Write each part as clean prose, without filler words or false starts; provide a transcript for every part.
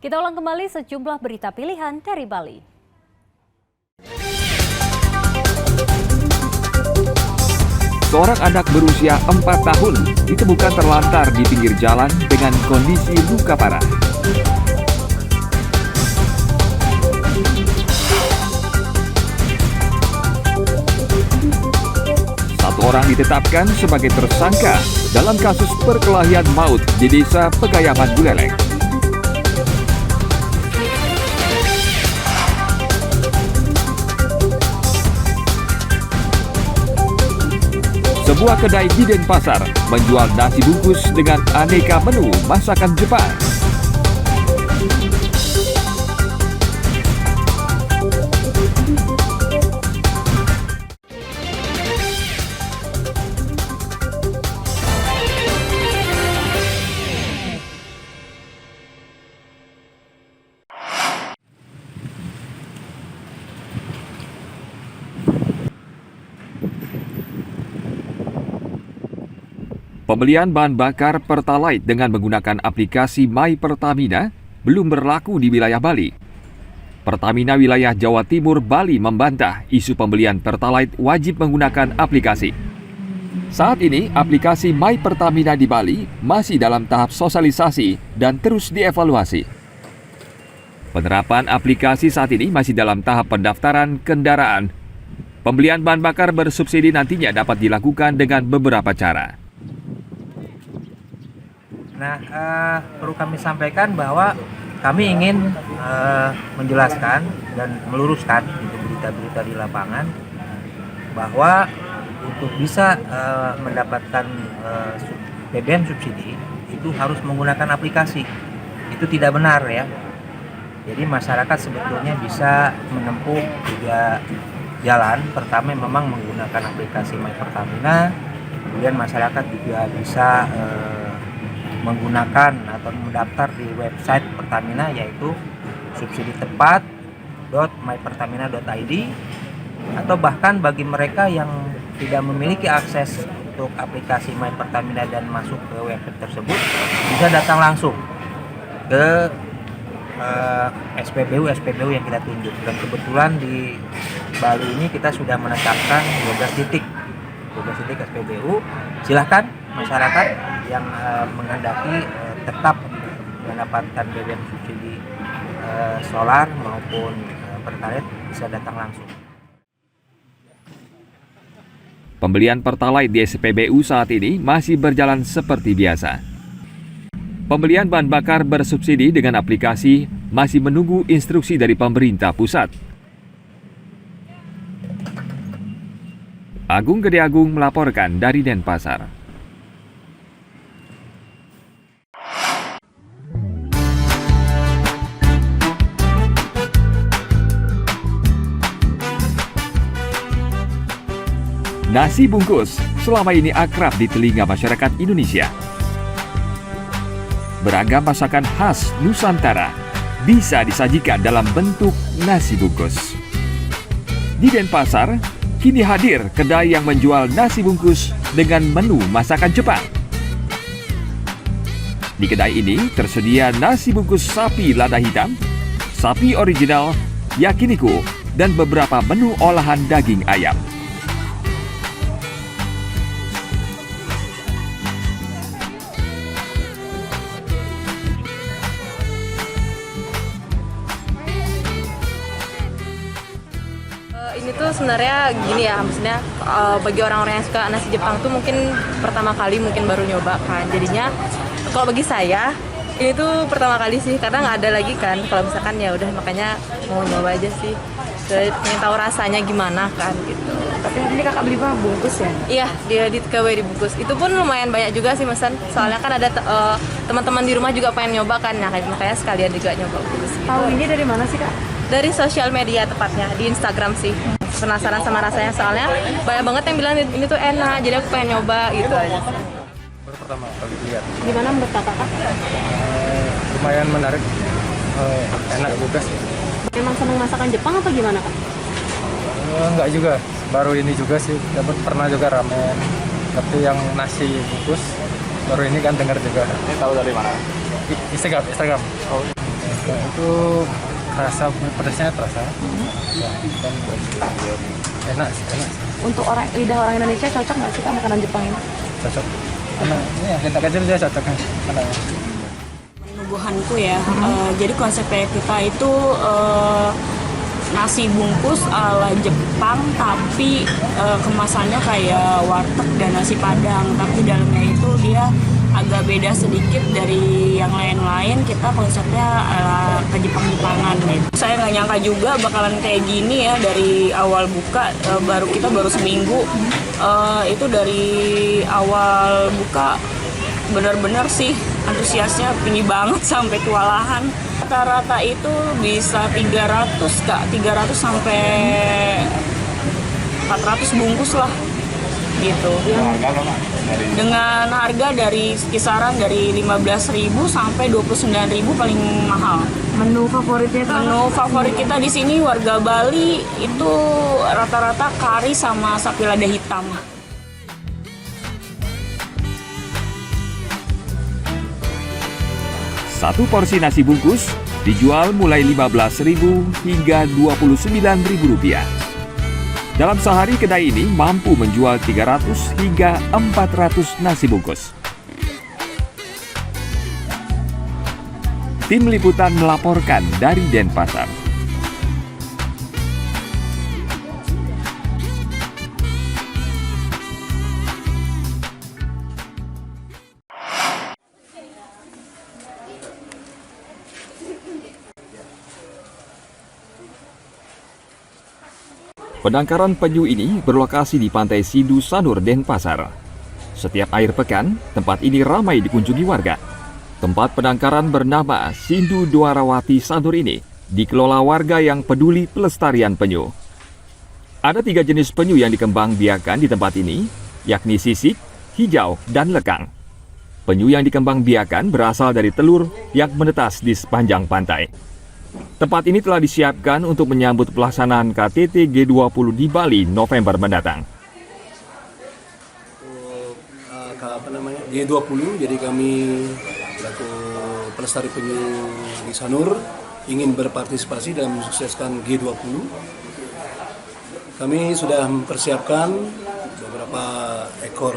Kita ulang kembali sejumlah berita pilihan dari Bali. Seorang anak berusia 4 tahun ditemukan terlantar di pinggir jalan dengan kondisi luka parah. Satu orang ditetapkan sebagai tersangka dalam kasus perkelahian maut di Desa Pegayaman Buleleng. Sebuah kedai di Denpasar menjual nasi bungkus dengan aneka menu masakan Jepang. Pembelian bahan bakar Pertalite dengan menggunakan aplikasi My Pertamina belum berlaku di wilayah Bali. Pertamina wilayah Jawa Timur Bali membantah isu pembelian Pertalite wajib menggunakan aplikasi. Saat ini, aplikasi My Pertamina di Bali masih dalam tahap sosialisasi dan terus dievaluasi. Penerapan aplikasi saat ini masih dalam tahap pendaftaran kendaraan. Pembelian bahan bakar bersubsidi nantinya dapat dilakukan dengan beberapa cara. Nah, perlu kami sampaikan bahwa kami ingin menjelaskan dan meluruskan untuk berita-berita di lapangan bahwa untuk bisa mendapatkan BBM subsidi itu harus menggunakan aplikasi. Itu tidak benar ya. Jadi masyarakat sebetulnya bisa menempuh tiga jalan. Pertama memang menggunakan aplikasi My Pertamina, kemudian masyarakat juga bisa menggunakan atau mendaftar di website Pertamina yaitu subsiditepat.mypertamina.id, atau bahkan bagi mereka yang tidak memiliki akses untuk aplikasi My Pertamina dan masuk ke website tersebut bisa datang langsung ke SPBU yang kita tunjuk. Dan kebetulan di Bali ini kita sudah menetapkan 12 titik SPBU. Silahkan masyarakat yang menghendaki tetap mendapatkan BBM subsidi solar maupun Pertalite bisa datang langsung. Pembelian Pertalite di SPBU saat ini masih berjalan seperti biasa. Pembelian bahan bakar bersubsidi dengan aplikasi masih menunggu instruksi dari pemerintah pusat. Agung Gede Agung melaporkan dari Denpasar. Nasi bungkus selama ini akrab di telinga masyarakat Indonesia. Beragam masakan khas Nusantara bisa disajikan dalam bentuk nasi bungkus. Di Denpasar, kini hadir kedai yang menjual nasi bungkus dengan menu masakan Jepang. Di kedai ini tersedia nasi bungkus sapi lada hitam, sapi original, yakiniku, dan beberapa menu olahan daging ayam. Ini tuh sebenarnya gini ya, maksudnya bagi orang-orang yang suka nasi Jepang tuh mungkin pertama kali mungkin baru nyoba kan. Jadinya kalau bagi saya ini tuh pertama kali sih, karena nggak ada lagi kan. Kalau misalkan ya udah, makanya mau nyoba aja sih. Pengen tahu rasanya gimana kan gitu. Tapi ini kakak beli mah bungkus ya? Iya, dia di KW dibungkus. Itu pun lumayan banyak juga sih pesan. Soalnya kan ada teman-teman di rumah juga pengen nyoba kan. Nah, makanya sekalian juga nyoba bungkus gitu. Tahu ini dari mana sih kak? Dari sosial media tepatnya, di Instagram sih. Penasaran sama rasanya, soalnya banyak banget yang bilang ini tuh enak, jadi aku pengen nyoba gitu aja. Baru pertama kali lihat. Gimana menurut kakak? Lumayan menarik, enak juga sih. Memang senang masakan Jepang apa gimana kak? Enggak juga, baru ini juga sih. Dapat pernah juga ramen, tapi yang nasi bungkus baru ini kan dengar juga. Ini tahu dari mana? Instagram. Oh. Ya, itu rasa pedasnya terasa. Ya, dan enak sih, enak sih. Untuk lidah orang Indonesia cocok nggak sih Kak makanan Jepang ini? Cocok. Karena ini yang kita kecil dia cocok kan. Nubuhanku ya, jadi konsepnya kita itu nasi bungkus ala Jepang tapi kemasannya kayak warteg dan nasi padang, tapi dalamnya itu dia agak beda sedikit dari yang lain-lain. Kita konsepnya ala ke Jepang-Jepangan gitu. Saya nggak nyangka juga bakalan kayak gini ya dari awal buka, kita baru seminggu. Itu dari awal buka benar-benar sih antusiasnya tinggi banget sampai kewalahan. Rata-rata itu bisa 300 Kak, 300 sampai 400 bungkus lah gitu. Dengan harga dari kisaran dari 15.000 sampai 29.000 paling mahal. Menu favoritnya itu Menu favorit kita di sini warga Bali itu rata-rata kari sama sapi lada hitam. Satu porsi nasi bungkus dijual mulai Rp15.000 hingga Rp29.000. Dalam sehari kedai ini mampu menjual 300 hingga 400 nasi bungkus. Tim Liputan melaporkan dari Denpasar. Penangkaran penyu ini berlokasi di Pantai Sindu Sanur, Denpasar. Setiap akhir pekan, tempat ini ramai dikunjungi warga. Tempat penangkaran bernama Sindu Dwarawati Sanur ini dikelola warga yang peduli pelestarian penyu. Ada 3 jenis penyu yang dikembangbiakan di tempat ini, yakni sisik, hijau, dan lekang. Penyu yang dikembangbiakan berasal dari telur yang menetas di sepanjang pantai. Tempat ini telah disiapkan untuk menyambut pelaksanaan KTT G20 di Bali November mendatang. G20, jadi kami selaku pelestari penyu di Sanur ingin berpartisipasi dalam mensukseskan G20. Kami sudah mempersiapkan beberapa ekor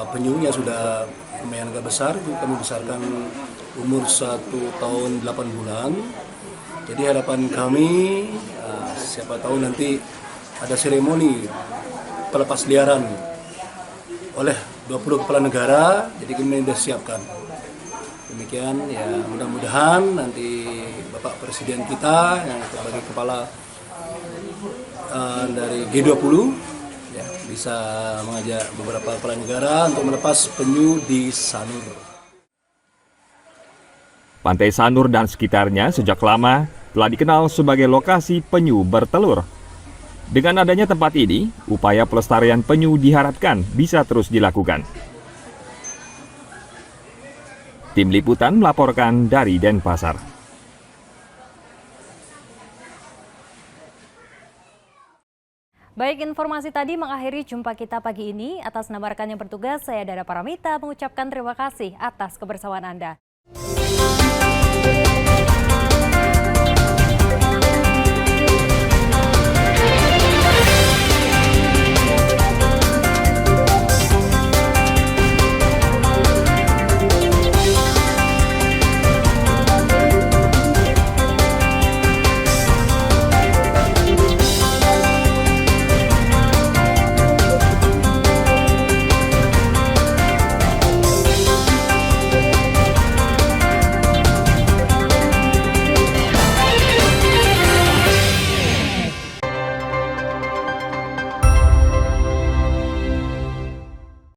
penyu yang sudah lumayan agak besar. Kami besarkan umur 1 tahun 8 bulan. Jadi harapan kami, siapa tahu nanti ada seremoni pelepas liaran oleh 20 kepala negara, jadi kami sudah siapkan. Demikian ya, mudah-mudahan nanti Bapak Presiden kita yang sebagai kepala dari G20 ya, bisa mengajak beberapa kepala negara untuk melepas penyu di Sanur. Pantai Sanur dan sekitarnya sejak lama telah dikenal sebagai lokasi penyu bertelur. Dengan adanya tempat ini, upaya pelestarian penyu diharapkan bisa terus dilakukan. Tim Liputan melaporkan dari Denpasar. Baik, informasi tadi mengakhiri jumpa kita pagi ini. Atas nama rekan yang bertugas, saya Dara Paramita mengucapkan terima kasih atas kebersamaan Anda.